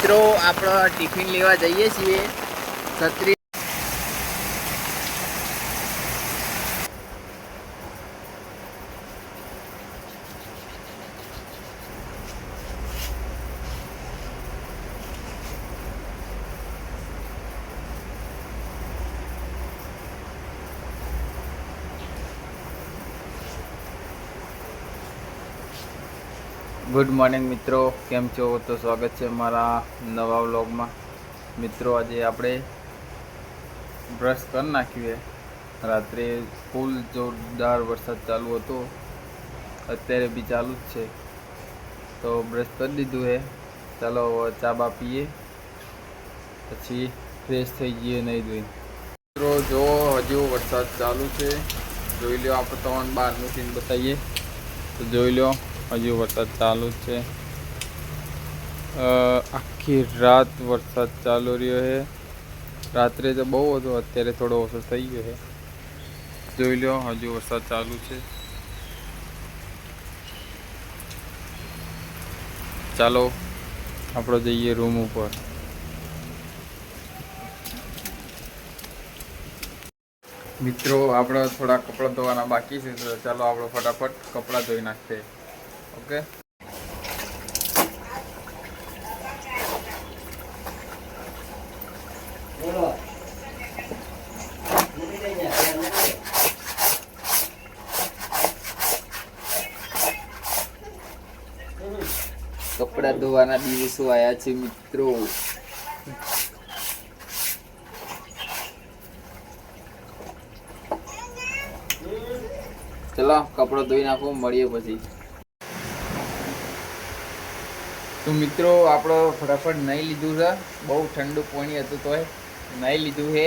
મિત્રો આપણો ટિફિન લેવા જઈએ છીએ છત્રી. ગુડ મોર્નિંગ મિત્રો, કેમ છો? તો સ્વાગત છે મારા નવા વ્લોગમાં. મિત્રો આજે આપણે બ્રશ કરી નાખ્યું. રાત્રે ફૂલ જોરદાર વરસાદ ચાલુ હતો, અત્યારે બી ચાલુ જ છે. તો બ્રશ કરી દીધું છે. ચાલો ચા બા પીએ, પછી ફ્રેશ થઈ જઈએ નહીં ધોઈ. મિત્રો જો હજુ વરસાદ ચાલુ છે, જોઈ લો. આપણે તમને બહારનું સીન બતાવીએ તો જોઈ લો, હજુ વરસાદ ચાલુ જ છે. આખી રાત વરસાદ ચાલુ રહ્યો છે. રાત્રે તો બહુ હતો, અત્યારે થોડો ઓછો થઈ ગયો છે. જોઈ લો, હજુ વરસાદ ચાલુ છે. ચાલો આપણે જઈએ રૂમ ઉપર. મિત્રો આપણે થોડા કપડાં ધોવાના બાકી છે, તો ચાલો આપણે ફટાફટ કપડાં ધોઈ નાખીએ. ઓકે. કપડાં ધોવાના દિવસો આવ્યા છે મિત્રો. ચલો કપડો ધોઈ નાખો, મળીએ પછી. તો મિત્રો આપણો ફટાફટ નહીં લીધું છે. બહુ ઠંડુ પાણી હતું તોય નહીં લીધું છે.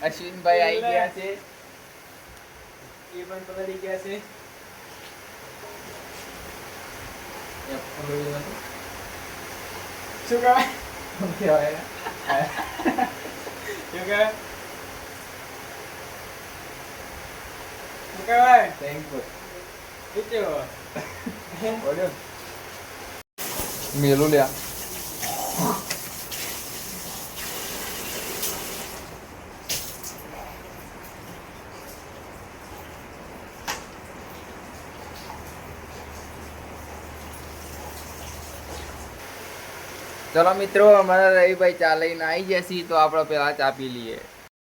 અશ્વિનભાઈ આવી ગયા છે. એ પણ પલળી ગયા છે. શું કહેવાય? શું કહેવાય? શું કહેવાય? શું કહેવાય? Thank you. બોલ્યો મેલું લ્યા. ચલો મિત્રો, અમારા રવિભાઈ ચા લઈને આવી ગયા છીએ, તો આપણે પેલા ચા પી લઈએ.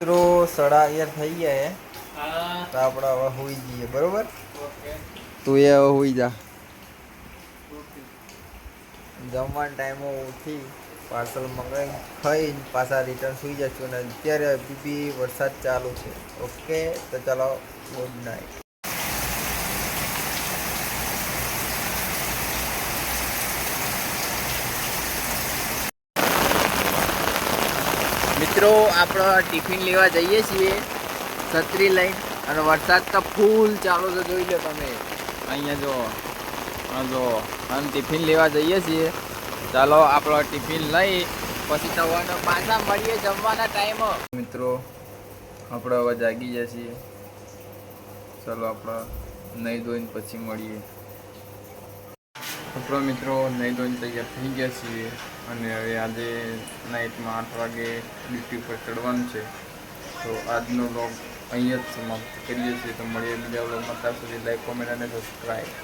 મિત્રો 11:30 થઈ ગયા તો આપણે હવે હોઈ જઈએ. બરોબર? તું એ હવે હોઈ જા. જમવાનો ટાઈમ ઉઠી પાર્સલ મંગાવી ખાઈને પાછા રિટર્ન સુઈ જશું. ને અત્યારે બી વરસાદ ચાલુ છે. ઓકે, તો ચાલો, ગુડ નાઇટ. મિત્રો આપણો ટિફિન લેવા જઈએ છીએ છત્રી લઈને, અને વરસાદ તો ફૂલ ચાલુ છે. જોઈ લો તમે અહીંયા જો. અને ટિફિન લેવા જઈએ છીએ. ચાલો આપણો ટિફિન લઈ પછી તવાનો પાછા મળીએ જમવાના ટાઈમ. મિત્રો આપણે હવે જાગી ગયા છીએ. ચાલો આપણે નહીં ધોઈને પછી મળીએ. આપણો મિત્રો નહીં ધોઈને તૈયાર થઈ ગયા છીએ, અને હવે આજે નાઇટમાં 8 વાગે ડ્યુટી પર ચડવાનું છે. તો આજનો વ્લોગ અહીંયા જ સમાપ્ત કરીએ છીએ. તો મળીએ બીજા વ્લોગમાં. ત્યાં સુધી લાઈક, કોમેન્ટ અને સબસ્ક્રાઈબ.